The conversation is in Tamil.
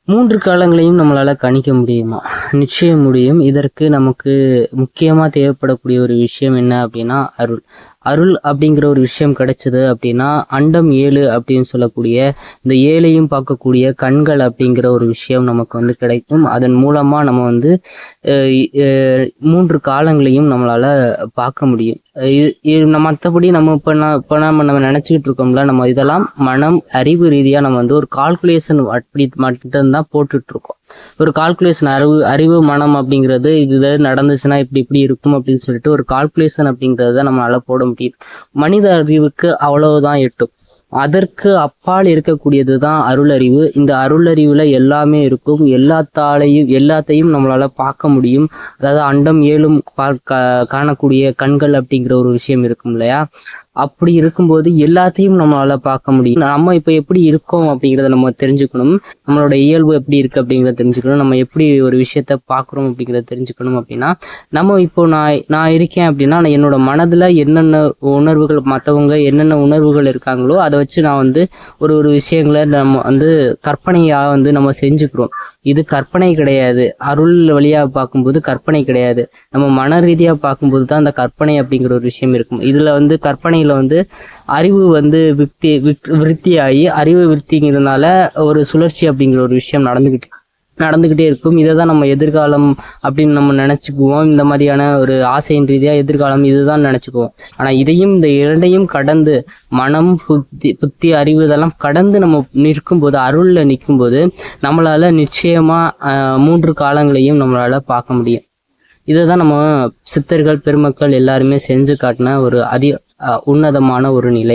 3 காலங்களையும் நம்மளால கணிக்க முடியுமா? நிச்சயம் முடியும். இதற்கு நமக்கு முக்கியமா தேவைப்படக்கூடிய ஒரு விஷயம் என்ன அப்படின்னா, அருள். அருள் அப்படிங்கிற ஒரு விஷயம் கிடைச்சது அப்படின்னா, அண்டம் 7 அப்படின்னு சொல்லக்கூடிய இந்த 7ஐயும் பார்க்கக்கூடிய கண்கள் அப்படிங்கிற ஒரு விஷயம் நமக்கு வந்து கிடைக்கும். அதன் மூலமா நம்ம வந்து அ அ 3 காலங்களையும் நம்மளால பார்க்க முடியும். மத்தபடி நம்ம இப்ப நம்ம நினைச்சுக்கிட்டு இருக்கோம்ல, நம்ம இதெல்லாம் மனம், அறிவு ரீதியா நம்ம வந்து ஒரு கால்குலேஷன் அப்படி மட்டும்தான் போட்டுட்டு இருக்கோம். ஒரு கால்குலேஷன் அறிவு மனம் அப்படிங்கிறது இது நடந்துச்சுன்னா இப்படி இருக்கும் அப்படின்னு சொல்லிட்டு ஒரு கால்குலேஷன் அப்படிங்கிறத நம்மளால போட முடியும். மனித அறிவுக்கு அவ்வளவுதான் எட்டும். அதற்கு அப்பால் இருக்கக்கூடியது தான் அருளறிவு. இந்த அருளறிவுல எல்லாமே இருக்கும். எல்லாத்தையும் நம்மளால பார்க்க முடியும். அதாவது அண்டம் 7ம் காணக்கூடிய கண்கள் அப்படிங்கிற ஒரு விஷயம் இருக்கும் இல்லையா? அப்படி இருக்கும்போது எல்லாத்தையும் நம்மளால பார்க்க முடியும். நம்ம இப்ப எப்படி இருக்கோம் அப்படிங்கிறத நம்ம தெரிஞ்சுக்கணும். நம்மளோட இயல்பு எப்படி இருக்கு அப்படிங்கிறத தெரிஞ்சுக்கணும். நம்ம எப்படி ஒரு விஷயத்த பார்க்குறோம் அப்படிங்கிறத தெரிஞ்சுக்கணும் அப்படின்னா, நம்ம இப்போ நான் இருக்கேன் அப்படின்னா, நான் என்னோட மனதுல என்னென்ன உணர்வுகள் மற்றவங்க என்னென்ன உணர்வுகள் இருக்காங்களோ அதை வச்சு நான் வந்து ஒரு விஷயங்களை நம்ம வந்து கற்பனையா வந்து நம்ம செஞ்சுக்கிறோம். இது கற்பனை கிடையாது. அருள் வழியா பார்க்கும்போது கற்பனை கிடையாது. நம்ம மன ரீதியா பார்க்கும்போது தான் அந்த கற்பனை அப்படிங்கிற ஒரு விஷயம் இருக்கும். இதுல வந்து கற்பனையில வந்து அறிவு வந்து விருத்தியாகி அறிவு விருத்திங்கிறதுனால ஒரு சுழற்சி அப்படிங்கிற ஒரு விஷயம் நடந்துகிட்டே இருக்கும். இதை தான் நம்ம எதிர்காலம் அப்படின்னு நம்ம நினைச்சுக்குவோம். இந்த மாதிரியான ஒரு ஆசையின் ரீதியா எதிர்காலம் இதுதான் நினைச்சுக்குவோம். ஆனா இதையும் இந்த இரண்டையும் கடந்து மனம், புத்தி, அறிவு இதெல்லாம் கடந்து நம்ம நிற்கும்போது, அருள்ல நிற்கும்போது நம்மளால நிச்சயமா 3 காலங்களையும் நம்மளால பார்க்க முடியும். இதுதான் நம்ம சித்தர்கள் பெருமக்கள் எல்லாருமே செஞ்சு காட்டின ஒரு உன்னதமான ஒரு நிலை.